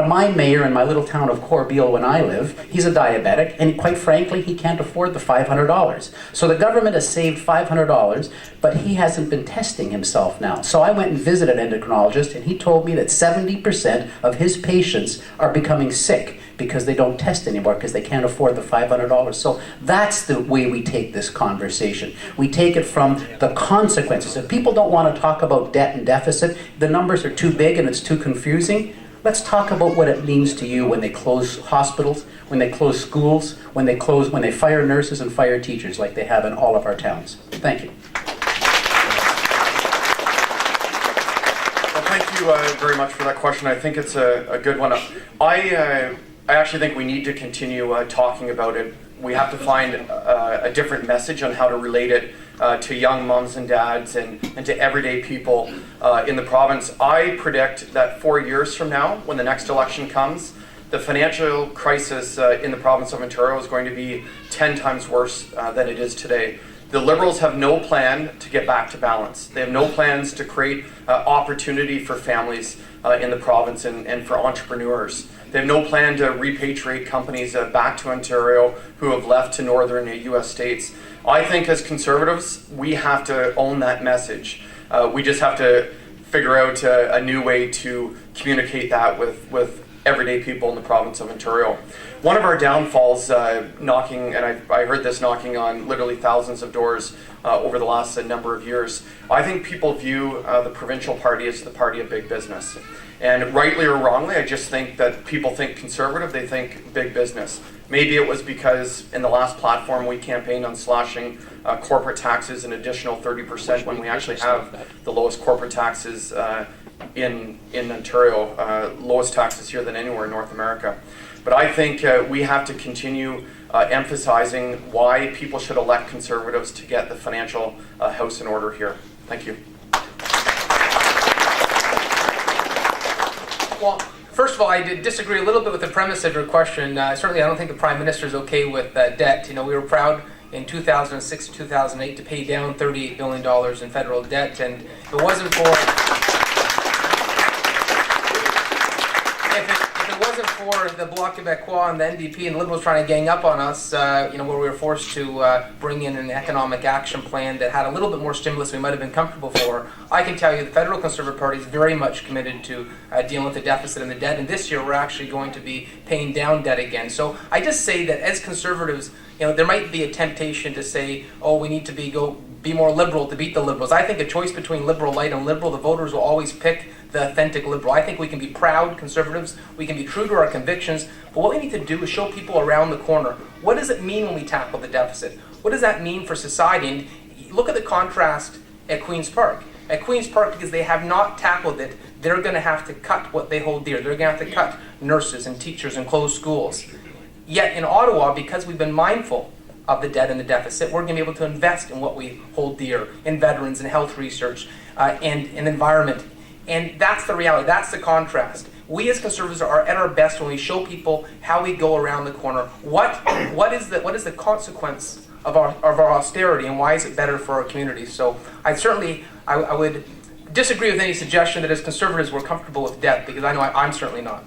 my mayor in my little town of Corbeil, when I live, he's a diabetic, and quite frankly, he can't afford the $500. So the government has saved $500, but he hasn't been testing himself now. So I went and visited an endocrinologist, and he told me that 70% of his patients are becoming sick because they don't test anymore because they can't afford the $500. So that's the way we take this conversation. We take it from the consequences. If people don't want to talk about debt and deficit, the numbers are too big and it's too confusing. Let's talk about what it means to you when they close hospitals, when they close schools, when they fire nurses and fire teachers like they have in all of our towns. Thank you. Well, thank you very much for that question. I think it's a good one. I actually think we need to continue talking about it. We have to find a different message on how to relate it to young moms and dads and to everyday people in the province. I predict that 4 years from now, when the next election comes, the financial crisis in the province of Ontario is going to be 10 times worse than it is today. The Liberals have no plan to get back to balance. They have no plans to create opportunity for families in the province and for entrepreneurs. They have no plan to repatriate companies back to Ontario who have left to northern U.S. states. I think as Conservatives, we have to own that message. We just have to figure out a new way to communicate that with everyday people in the province of Ontario. One of our downfalls, knocking, and I heard this knocking on literally thousands of doors over the last number of years, I think people view the provincial party as the party of big business. And rightly or wrongly, I just think that people think Conservative, they think big business. Maybe it was because in the last platform we campaigned on slashing corporate taxes an additional 30% when we actually have the lowest corporate taxes in Ontario, lowest taxes here than anywhere in North America. But I think we have to continue emphasizing why people should elect Conservatives to get the financial house in order here. Thank you. Well, first of all, I did disagree a little bit with the premise of your question. Certainly, I don't think the Prime Minister is okay with debt. You know, we were proud in 2006 to 2008 to pay down $38 billion in federal debt, and if it wasn't for the Bloc Québécois and the NDP and the Liberals trying to gang up on us, where we were forced to bring in an economic action plan that had a little bit more stimulus we might have been comfortable for, I can tell you the Federal Conservative Party is very much committed to dealing with the deficit and the debt, and this year we're actually going to be paying down debt again. So I just say that as Conservatives, there might be a temptation to say, oh, we need to be more liberal to beat the Liberals. I think a choice between Liberal light and Liberal, the voters will always pick the authentic Liberal. I think we can be proud Conservatives, we can be true to our convictions, but what we need to do is show people around the corner, what does it mean when we tackle the deficit? What does that mean for society? And look at the contrast at Queen's Park. At Queen's Park, because they have not tackled it, they're going to have to cut what they hold dear. They're going to have to cut nurses and teachers and close schools. Yet in Ottawa, because we've been mindful of the debt and the deficit, we're going to be able to invest in what we hold dear, in veterans and health research and in environment. And that's the reality, that's the contrast. We as Conservatives are at our best when we show people how we go around the corner. What is the consequence of our austerity, and why is it better for our communities? So I would disagree with any suggestion that as Conservatives we're comfortable with debt, because I know I'm certainly not.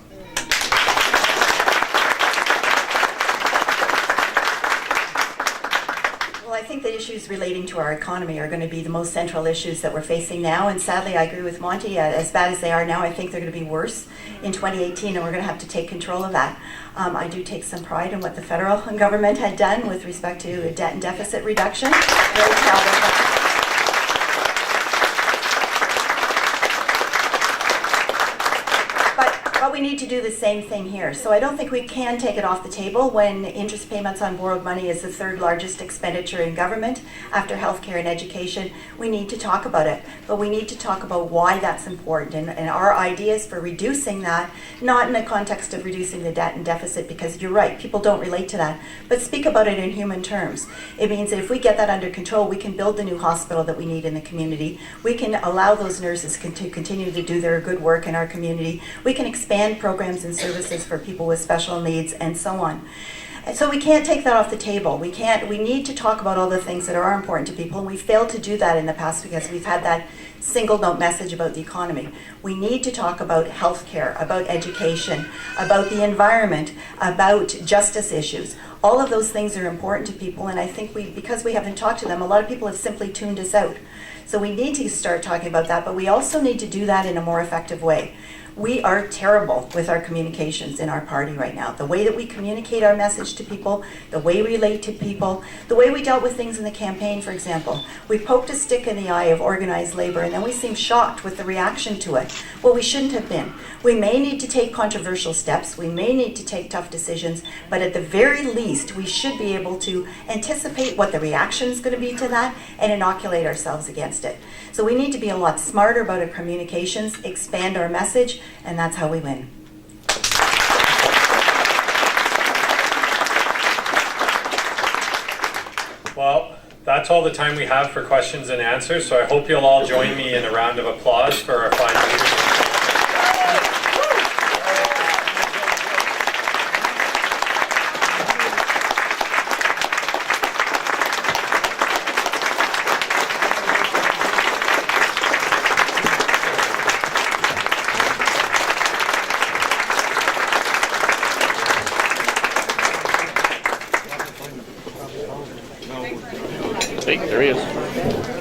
I think the issues relating to our economy are going to be the most central issues that we're facing now, and sadly I agree with Monty, as bad as they are now, I think they're going to be worse in 2018, and we're going to have to take control of that. I do take some pride in what the federal government had done with respect to debt and deficit reduction. Very proud of that. But we need to do the same thing here. So I don't think we can take it off the table when interest payments on borrowed money is the third largest expenditure in government after healthcare and education. We need to talk about it, but we need to talk about why that's important and our ideas for reducing that, not in the context of reducing the debt and deficit, because you're right, people don't relate to that, but speak about it in human terms. It means that if we get that under control, we can build the new hospital that we need in the community. We can allow those nurses to continue to do their good work in our community. We can expand expand programs and services for people with special needs, and so on. And so we can't take that off the table. We need to talk about all the things that are important to people, and we failed to do that in the past because we've had that single note message about the economy. We need to talk about healthcare, about education, about the environment, about justice issues. All of those things are important to people, and I think because we haven't talked to them, a lot of people have simply tuned us out. So we need to start talking about that, but we also need to do that in a more effective way. We are terrible with our communications in our party right now. The way that we communicate our message to people, the way we relate to people, the way we dealt with things in the campaign, for example. We poked a stick in the eye of organized labor, and then we seemed shocked with the reaction to it. Well, we shouldn't have been. We may need to take controversial steps, we may need to take tough decisions, but at the very least, we should be able to anticipate what the reaction is going to be to that and inoculate ourselves against it. So we need to be a lot smarter about our communications, expand our message, and that's how we win. Well, that's all the time we have for questions and answers, so I hope you'll all join me in a round of applause for our fine leaders. Hey, there he is.